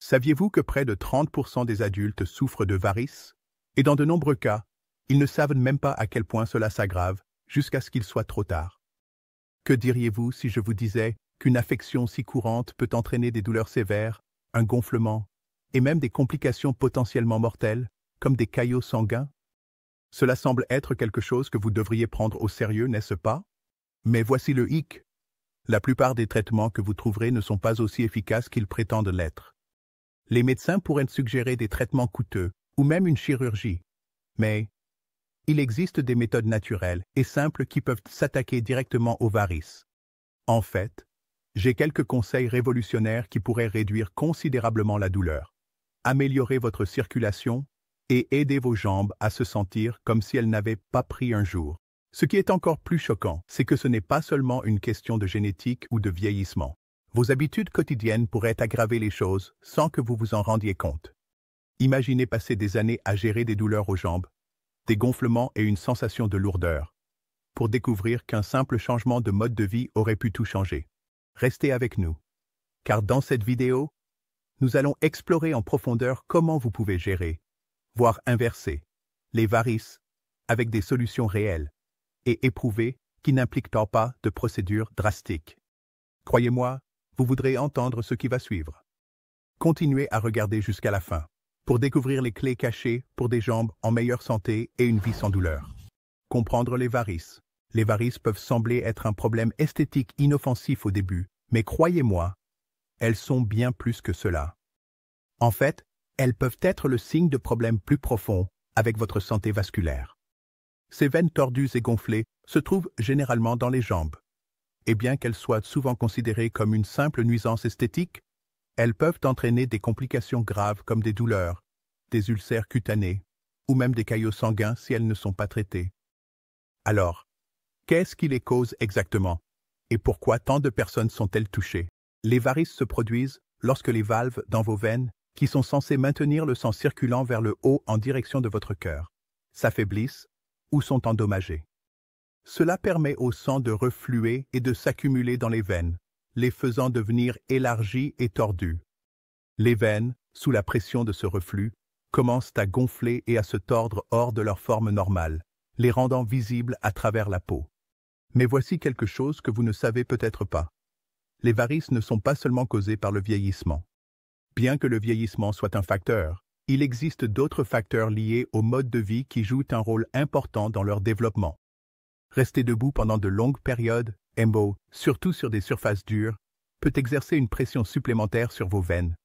Saviez-vous que près de 30% des adultes souffrent de varices? Et dans de nombreux cas, ils ne savent même pas à quel point cela s'aggrave jusqu'à ce qu'il soit trop tard. Que diriez-vous si je vous disais qu'une affection si courante peut entraîner des douleurs sévères, un gonflement, et même des complications potentiellement mortelles, comme des caillots sanguins? Cela semble être quelque chose que vous devriez prendre au sérieux, n'est-ce pas? Mais voici le hic. La plupart des traitements que vous trouverez ne sont pas aussi efficaces qu'ils prétendent l'être. Les médecins pourraient suggérer des traitements coûteux, ou même une chirurgie. Mais il existe des méthodes naturelles et simples qui peuvent s'attaquer directement aux varices. En fait, j'ai quelques conseils révolutionnaires qui pourraient réduire considérablement la douleur, améliorer votre circulation et aider vos jambes à se sentir comme si elles n'avaient pas pris un jour. Ce qui est encore plus choquant, c'est que ce n'est pas seulement une question de génétique ou de vieillissement. Vos habitudes quotidiennes pourraient aggraver les choses sans que vous vous en rendiez compte. Imaginez passer des années à gérer des douleurs aux jambes, des gonflements et une sensation de lourdeur, pour découvrir qu'un simple changement de mode de vie aurait pu tout changer. Restez avec nous, car dans cette vidéo, nous allons explorer en profondeur comment vous pouvez gérer, voire inverser, les varices avec des solutions réelles et éprouvées qui n'impliquent pas de procédures drastiques. Croyez-moi, vous voudrez entendre ce qui va suivre. Continuez à regarder jusqu'à la fin pour découvrir les clés cachées pour des jambes en meilleure santé et une vie sans douleur. Comprendre les varices. Les varices peuvent sembler être un problème esthétique inoffensif au début, mais croyez-moi, elles sont bien plus que cela. En fait, elles peuvent être le signe de problèmes plus profonds avec votre santé vasculaire. Ces veines tordues et gonflées se trouvent généralement dans les jambes. Et bien qu'elles soient souvent considérées comme une simple nuisance esthétique, elles peuvent entraîner des complications graves comme des douleurs, des ulcères cutanés, ou même des caillots sanguins si elles ne sont pas traitées. Alors, qu'est-ce qui les cause exactement? Et pourquoi tant de personnes sont-elles touchées? Les varices se produisent lorsque les valves dans vos veines, qui sont censées maintenir le sang circulant vers le haut en direction de votre cœur, s'affaiblissent ou sont endommagées. Cela permet au sang de refluer et de s'accumuler dans les veines, les faisant devenir élargies et tordues. Les veines, sous la pression de ce reflux, commencent à gonfler et à se tordre hors de leur forme normale, les rendant visibles à travers la peau. Mais voici quelque chose que vous ne savez peut-être pas. Les varices ne sont pas seulement causées par le vieillissement. Bien que le vieillissement soit un facteur, il existe d'autres facteurs liés au mode de vie qui jouent un rôle important dans leur développement. Rester debout pendant de longues périodes, surtout sur des surfaces dures, peut exercer une pression supplémentaire sur vos veines.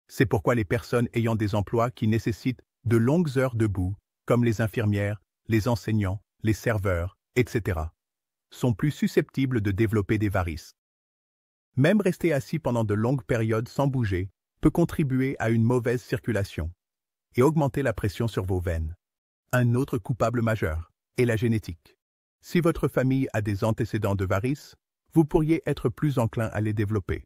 C'est pourquoi les personnes ayant des emplois qui nécessitent de longues heures debout, comme les infirmières, les enseignants, les serveurs, etc., sont plus susceptibles de développer des varices. Même rester assis pendant de longues périodes sans bouger peut contribuer à une mauvaise circulation et augmenter la pression sur vos veines. Un autre coupable majeur est la génétique. Si votre famille a des antécédents de varices, vous pourriez être plus enclin à les développer.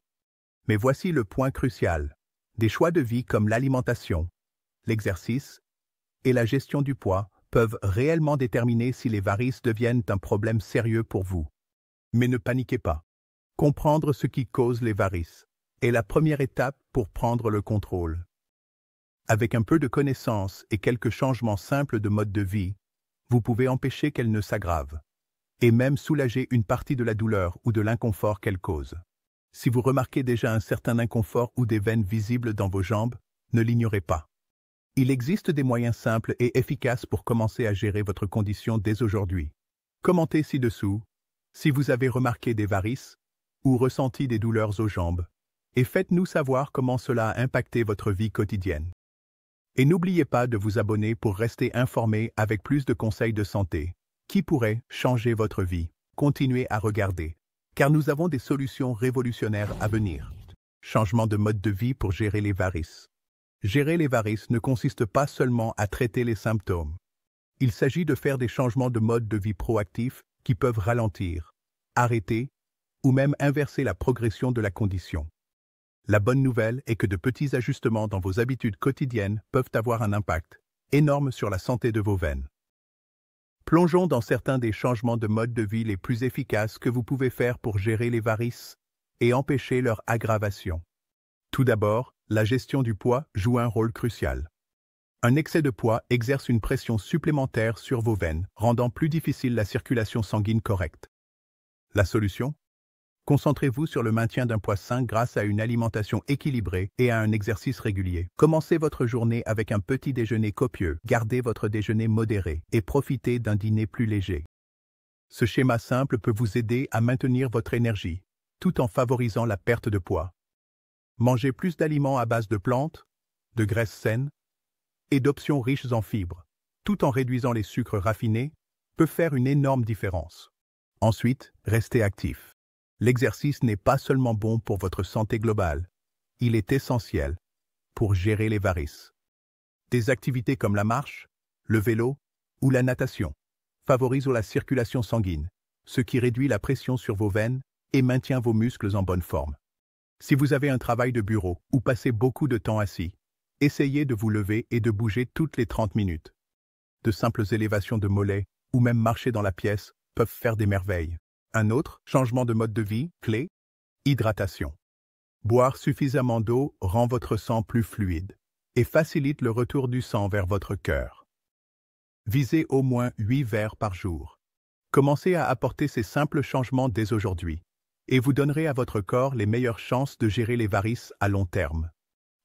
Mais voici le point crucial. Des choix de vie comme l'alimentation, l'exercice et la gestion du poids peuvent réellement déterminer si les varices deviennent un problème sérieux pour vous. Mais ne paniquez pas. Comprendre ce qui cause les varices est la première étape pour prendre le contrôle. Avec un peu de connaissance et quelques changements simples de mode de vie, vous pouvez empêcher qu'elles ne s'aggravent, et même soulager une partie de la douleur ou de l'inconfort qu'elles causent. Si vous remarquez déjà un certain inconfort ou des veines visibles dans vos jambes, ne l'ignorez pas. Il existe des moyens simples et efficaces pour commencer à gérer votre condition dès aujourd'hui. Commentez ci-dessous si vous avez remarqué des varices ou ressenti des douleurs aux jambes, et faites-nous savoir comment cela a impacté votre vie quotidienne. Et n'oubliez pas de vous abonner pour rester informé avec plus de conseils de santé qui pourraient changer votre vie. Continuez à regarder, car nous avons des solutions révolutionnaires à venir. Changement de mode de vie pour gérer les varices. Gérer les varices ne consiste pas seulement à traiter les symptômes. Il s'agit de faire des changements de mode de vie proactifs qui peuvent ralentir, arrêter ou même inverser la progression de la condition. La bonne nouvelle est que de petits ajustements dans vos habitudes quotidiennes peuvent avoir un impact énorme sur la santé de vos veines. Plongeons dans certains des changements de mode de vie les plus efficaces que vous pouvez faire pour gérer les varices et empêcher leur aggravation. Tout d'abord, la gestion du poids joue un rôle crucial. Un excès de poids exerce une pression supplémentaire sur vos veines, rendant plus difficile la circulation sanguine correcte. La solution? Concentrez-vous sur le maintien d'un poids sain grâce à une alimentation équilibrée et à un exercice régulier. Commencez votre journée avec un petit déjeuner copieux, gardez votre déjeuner modéré et profitez d'un dîner plus léger. Ce schéma simple peut vous aider à maintenir votre énergie, tout en favorisant la perte de poids. Mangez plus d'aliments à base de plantes, de graisses saines et d'options riches en fibres, tout en réduisant les sucres raffinés, peut faire une énorme différence. Ensuite, restez actif. L'exercice n'est pas seulement bon pour votre santé globale, il est essentiel pour gérer les varices. Des activités comme la marche, le vélo ou la natation favorisent la circulation sanguine, ce qui réduit la pression sur vos veines et maintient vos muscles en bonne forme. Si vous avez un travail de bureau ou passez beaucoup de temps assis, essayez de vous lever et de bouger toutes les 30 minutes. De simples élévations de mollets ou même marcher dans la pièce peuvent faire des merveilles. Un autre changement de mode de vie clé, hydratation. Boire suffisamment d'eau rend votre sang plus fluide et facilite le retour du sang vers votre cœur. Visez au moins 8 verres par jour. Commencez à apporter ces simples changements dès aujourd'hui, et vous donnerez à votre corps les meilleures chances de gérer les varices à long terme.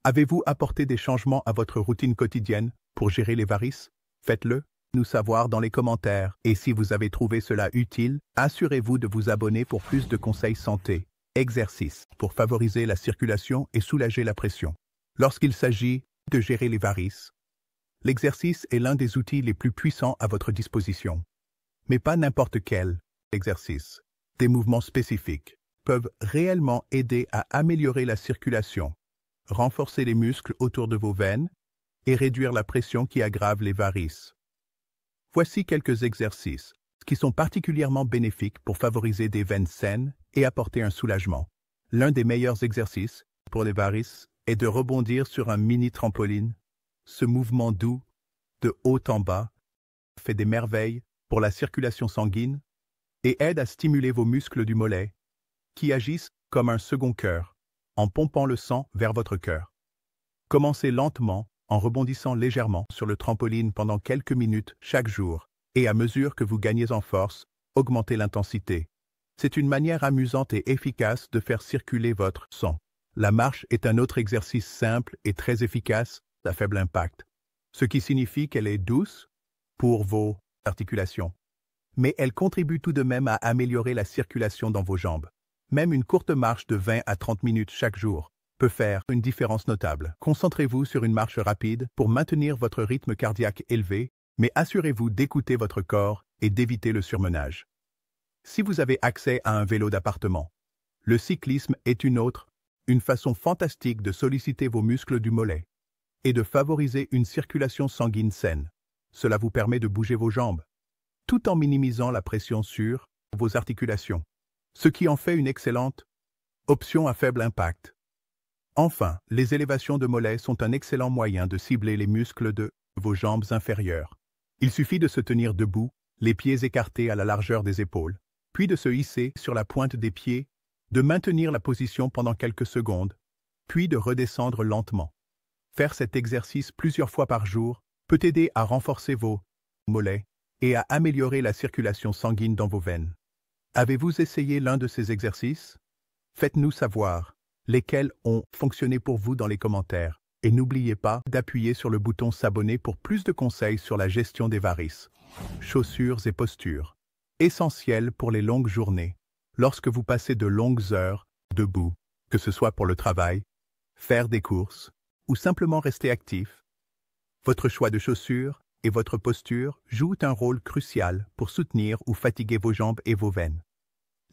Avez-vous apporté des changements à votre routine quotidienne pour gérer les varices? Faites-le nous savoir dans les commentaires, et si vous avez trouvé cela utile, assurez-vous de vous abonner pour plus de conseils santé, exercice, pour favoriser la circulation et soulager la pression. Lorsqu'il s'agit de gérer les varices, l'exercice est l'un des outils les plus puissants à votre disposition. Mais pas n'importe quel exercice. Des mouvements spécifiques peuvent réellement aider à améliorer la circulation, renforcer les muscles autour de vos veines et réduire la pression qui aggrave les varices. Voici quelques exercices qui sont particulièrement bénéfiques pour favoriser des veines saines et apporter un soulagement. L'un des meilleurs exercices pour les varices est de rebondir sur un mini trampoline. Ce mouvement doux, de haut en bas, fait des merveilles pour la circulation sanguine et aide à stimuler vos muscles du mollet, qui agissent comme un second cœur, en pompant le sang vers votre cœur. Commencez lentement en rebondissant légèrement sur le trampoline pendant quelques minutes chaque jour, et à mesure que vous gagnez en force, augmentez l'intensité. C'est une manière amusante et efficace de faire circuler votre sang. La marche est un autre exercice simple et très efficace à faible impact, ce qui signifie qu'elle est douce pour vos articulations. Mais elle contribue tout de même à améliorer la circulation dans vos jambes. Même une courte marche de 20 à 30 minutes chaque jour peut faire une différence notable. Concentrez-vous sur une marche rapide pour maintenir votre rythme cardiaque élevé, mais assurez-vous d'écouter votre corps et d'éviter le surmenage. Si vous avez accès à un vélo d'appartement, le cyclisme est une façon fantastique de solliciter vos muscles du mollet et de favoriser une circulation sanguine saine. Cela vous permet de bouger vos jambes, tout en minimisant la pression sur vos articulations, ce qui en fait une excellente option à faible impact. Enfin, les élévations de mollets sont un excellent moyen de cibler les muscles de vos jambes inférieures. Il suffit de se tenir debout, les pieds écartés à la largeur des épaules, puis de se hisser sur la pointe des pieds, de maintenir la position pendant quelques secondes, puis de redescendre lentement. Faire cet exercice plusieurs fois par jour peut aider à renforcer vos mollets et à améliorer la circulation sanguine dans vos veines. Avez-vous essayé l'un de ces exercices? Faites-nous savoir lesquels ont fonctionné pour vous dans les commentaires. Et n'oubliez pas d'appuyer sur le bouton s'abonner pour plus de conseils sur la gestion des varices. Chaussures et postures. Essentiel pour les longues journées. Lorsque vous passez de longues heures debout, que ce soit pour le travail, faire des courses ou simplement rester actif, votre choix de chaussures et votre posture jouent un rôle crucial pour soutenir ou fatiguer vos jambes et vos veines.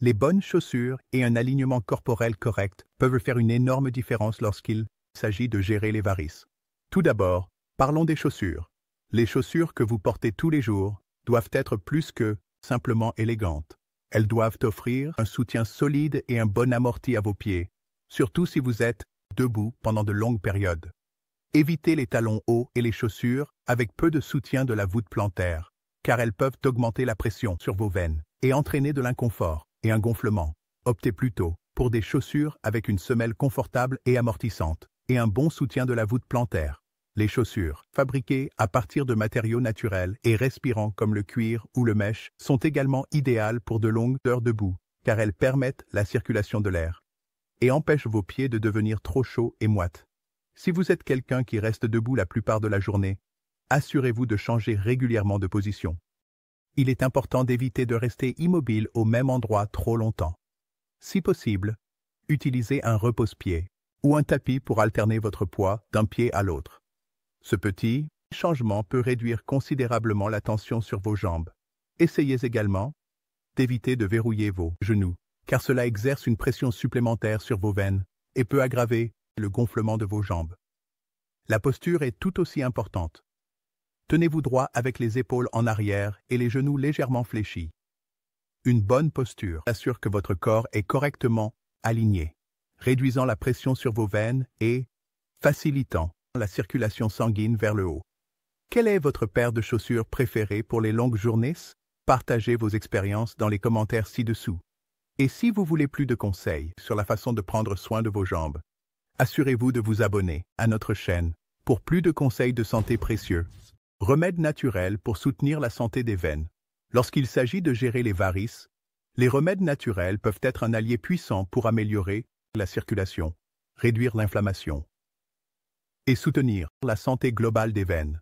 Les bonnes chaussures et un alignement corporel correct peuvent faire une énorme différence lorsqu'il s'agit de gérer les varices. Tout d'abord, parlons des chaussures. Les chaussures que vous portez tous les jours doivent être plus que simplement élégantes. Elles doivent offrir un soutien solide et un bon amorti à vos pieds, surtout si vous êtes debout pendant de longues périodes. Évitez les talons hauts et les chaussures avec peu de soutien de la voûte plantaire, car elles peuvent augmenter la pression sur vos veines et entraîner de l'inconfort et un gonflement. Optez plutôt pour des chaussures avec une semelle confortable et amortissante. et un bon soutien de la voûte plantaire. Les chaussures, fabriquées à partir de matériaux naturels et respirants comme le cuir ou le mèche, sont également idéales pour de longues heures debout, car elles permettent la circulation de l'air et empêchent vos pieds de devenir trop chauds et moites. Si vous êtes quelqu'un qui reste debout la plupart de la journée, assurez-vous de changer régulièrement de position. Il est important d'éviter de rester immobile au même endroit trop longtemps. Si possible, utilisez un repose-pied ou un tapis pour alterner votre poids d'un pied à l'autre. Ce petit changement peut réduire considérablement la tension sur vos jambes. Essayez également d'éviter de verrouiller vos genoux, car cela exerce une pression supplémentaire sur vos veines et peut aggraver le gonflement de vos jambes. La posture est tout aussi importante. Tenez-vous droit avec les épaules en arrière et les genoux légèrement fléchis. Une bonne posture assure que votre corps est correctement aligné, réduisant la pression sur vos veines et facilitant la circulation sanguine vers le haut. Quelle est votre paire de chaussures préférée pour les longues journées? Partagez vos expériences dans les commentaires ci-dessous. Et si vous voulez plus de conseils sur la façon de prendre soin de vos jambes, assurez-vous de vous abonner à notre chaîne pour plus de conseils de santé précieux. Remèdes naturels pour soutenir la santé des veines. Lorsqu'il s'agit de gérer les varices, les remèdes naturels peuvent être un allié puissant pour améliorer la circulation, réduire l'inflammation et soutenir la santé globale des veines.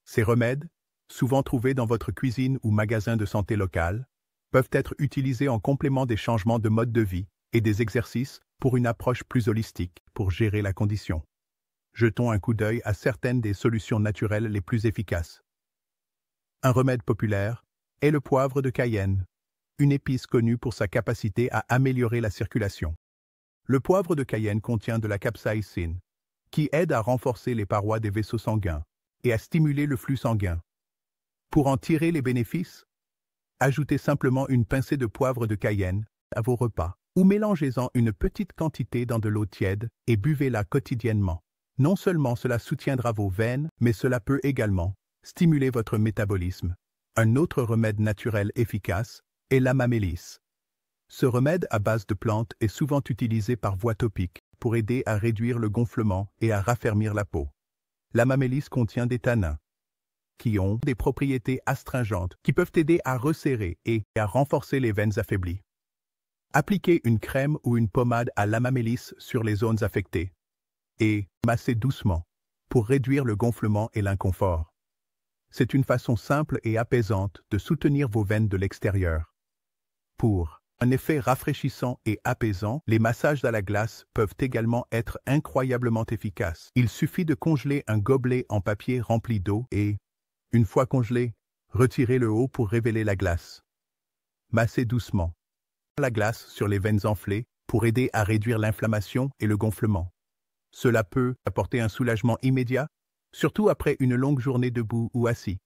Ces remèdes, souvent trouvés dans votre cuisine ou magasin de santé local, peuvent être utilisés en complément des changements de mode de vie et des exercices pour une approche plus holistique pour gérer la condition. Jetons un coup d'œil à certaines des solutions naturelles les plus efficaces. Un remède populaire est le poivre de Cayenne, une épice connue pour sa capacité à améliorer la circulation. Le poivre de Cayenne contient de la capsaïcine, qui aide à renforcer les parois des vaisseaux sanguins et à stimuler le flux sanguin. Pour en tirer les bénéfices, ajoutez simplement une pincée de poivre de Cayenne à vos repas ou mélangez-en une petite quantité dans de l'eau tiède et buvez-la quotidiennement. Non seulement cela soutiendra vos veines, mais cela peut également stimuler votre métabolisme. Un autre remède naturel efficace est l'amamélis. Ce remède à base de plantes est souvent utilisé par voie topique pour aider à réduire le gonflement et à raffermir la peau. L'amamélis contient des tanins qui ont des propriétés astringentes qui peuvent aider à resserrer et à renforcer les veines affaiblies. Appliquez une crème ou une pommade à l'amamélis sur les zones affectées et massez doucement pour réduire le gonflement et l'inconfort. C'est une façon simple et apaisante de soutenir vos veines de l'extérieur. Pour un effet rafraîchissant et apaisant, les massages à la glace peuvent également être incroyablement efficaces. Il suffit de congeler un gobelet en papier rempli d'eau et, une fois congelé, retirez le haut pour révéler la glace. Massez doucement la glace sur les veines enflées pour aider à réduire l'inflammation et le gonflement. Cela peut apporter un soulagement immédiat, surtout après une longue journée debout ou assis.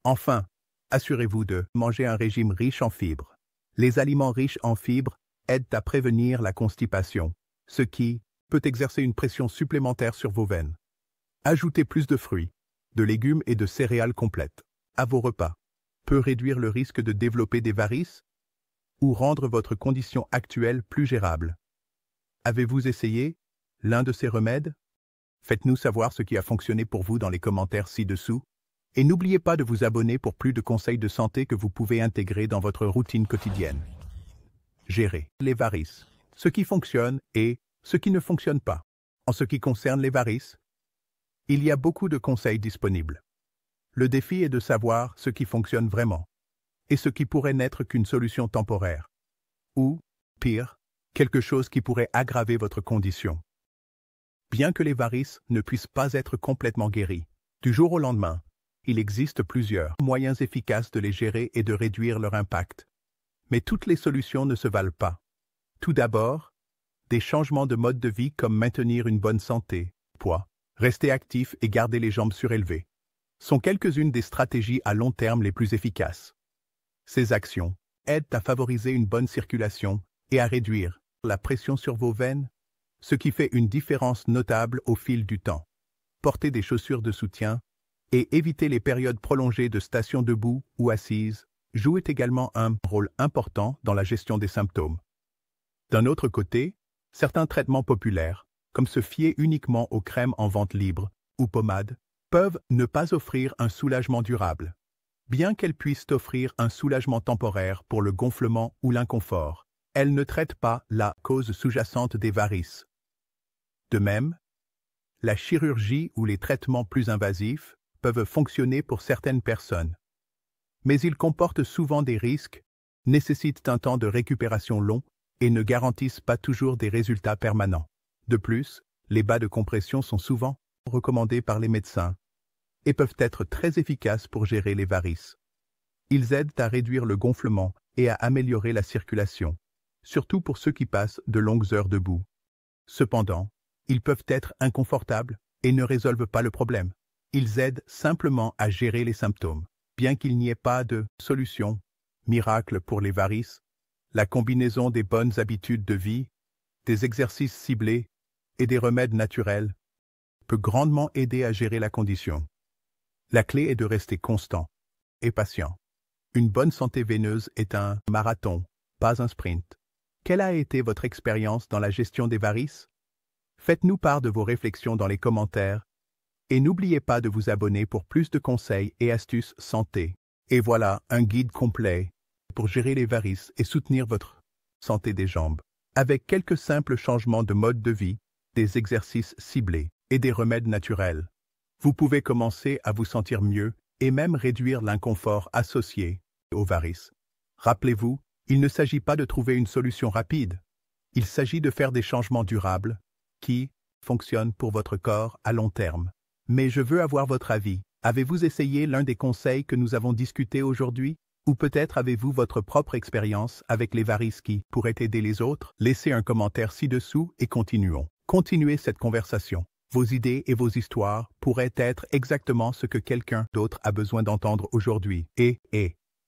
Enfin, assurez-vous de manger un régime riche en fibres. Les aliments riches en fibres aident à prévenir la constipation, ce qui peut exercer une pression supplémentaire sur vos veines. Ajoutez plus de fruits, de légumes et de céréales complètes à vos repas peut réduire le risque de développer des varices ou rendre votre condition actuelle plus gérable. Avez-vous essayé l'un de ces remèdes? Faites-nous savoir ce qui a fonctionné pour vous dans les commentaires ci-dessous. Et n'oubliez pas de vous abonner pour plus de conseils de santé que vous pouvez intégrer dans votre routine quotidienne. Gérer les varices. Ce qui fonctionne et ce qui ne fonctionne pas. En ce qui concerne les varices, il y a beaucoup de conseils disponibles. Le défi est de savoir ce qui fonctionne vraiment et ce qui pourrait n'être qu'une solution temporaire. Ou, pire, quelque chose qui pourrait aggraver votre condition. Bien que les varices ne puissent pas être complètement guéries, du jour au lendemain, il existe plusieurs moyens efficaces de les gérer et de réduire leur impact. Mais toutes les solutions ne se valent pas. Tout d'abord, des changements de mode de vie comme maintenir une bonne santé, poids, rester actif et garder les jambes surélevées, sont quelques-unes des stratégies à long terme les plus efficaces. Ces actions aident à favoriser une bonne circulation et à réduire la pression sur vos veines, ce qui fait une différence notable au fil du temps. Portez des chaussures de soutien et éviter les périodes prolongées de station debout ou assise jouent également un rôle important dans la gestion des symptômes. D'un autre côté, certains traitements populaires comme se fier uniquement aux crèmes en vente libre ou pommades, peuvent ne pas offrir un soulagement durable. Bien qu'elles puissent offrir un soulagement temporaire pour le gonflement ou l'inconfort, elles ne traitent pas la cause sous-jacente des varices. De même, la chirurgie ou les traitements plus invasifs peuvent fonctionner pour certaines personnes. Mais ils comportent souvent des risques, nécessitent un temps de récupération long et ne garantissent pas toujours des résultats permanents. De plus, les bas de compression sont souvent recommandés par les médecins et peuvent être très efficaces pour gérer les varices. Ils aident à réduire le gonflement et à améliorer la circulation, surtout pour ceux qui passent de longues heures debout. Cependant, ils peuvent être inconfortables et ne résolvent pas le problème. Ils aident simplement à gérer les symptômes. Bien qu'il n'y ait pas de solution miracle pour les varices, la combinaison des bonnes habitudes de vie, des exercices ciblés et des remèdes naturels peut grandement aider à gérer la condition. La clé est de rester constant et patient. Une bonne santé veineuse est un marathon, pas un sprint. Quelle a été votre expérience dans la gestion des varices? Faites-nous part de vos réflexions dans les commentaires et n'oubliez pas de vous abonner pour plus de conseils et astuces santé. Et voilà un guide complet pour gérer les varices et soutenir votre santé des jambes. Avec quelques simples changements de mode de vie, des exercices ciblés et des remèdes naturels, vous pouvez commencer à vous sentir mieux et même réduire l'inconfort associé aux varices. Rappelez-vous, il ne s'agit pas de trouver une solution rapide. Il s'agit de faire des changements durables qui fonctionnent pour votre corps à long terme. Mais je veux avoir votre avis. Avez-vous essayé l'un des conseils que nous avons discutés aujourd'hui? Ou peut-être avez-vous votre propre expérience avec les varices qui pourraient aider les autres? Laissez un commentaire ci-dessous et continuons. Continuez cette conversation. Vos idées et vos histoires pourraient être exactement ce que quelqu'un d'autre a besoin d'entendre aujourd'hui. Et,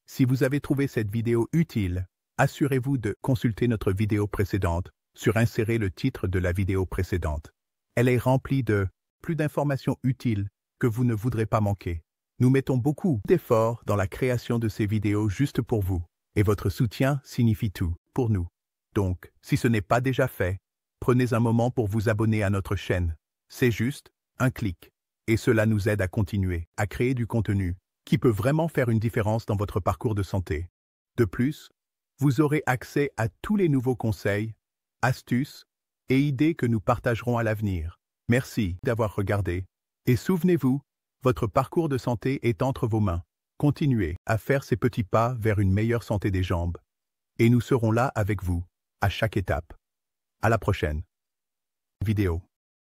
si vous avez trouvé cette vidéo utile, assurez-vous de consulter notre vidéo précédente sur insérer le titre de la vidéo précédente. Elle est remplie de plus d'informations utiles que vous ne voudrez pas manquer. Nous mettons beaucoup d'efforts dans la création de ces vidéos juste pour vous, et votre soutien signifie tout pour nous. Donc, si ce n'est pas déjà fait, prenez un moment pour vous abonner à notre chaîne. C'est juste un clic, et cela nous aide à continuer à créer du contenu qui peut vraiment faire une différence dans votre parcours de santé. De plus, vous aurez accès à tous les nouveaux conseils, astuces et idées que nous partagerons à l'avenir. Merci d'avoir regardé. Et souvenez-vous, votre parcours de santé est entre vos mains. Continuez à faire ces petits pas vers une meilleure santé des jambes. Et nous serons là avec vous, à chaque étape. À la prochaine vidéo.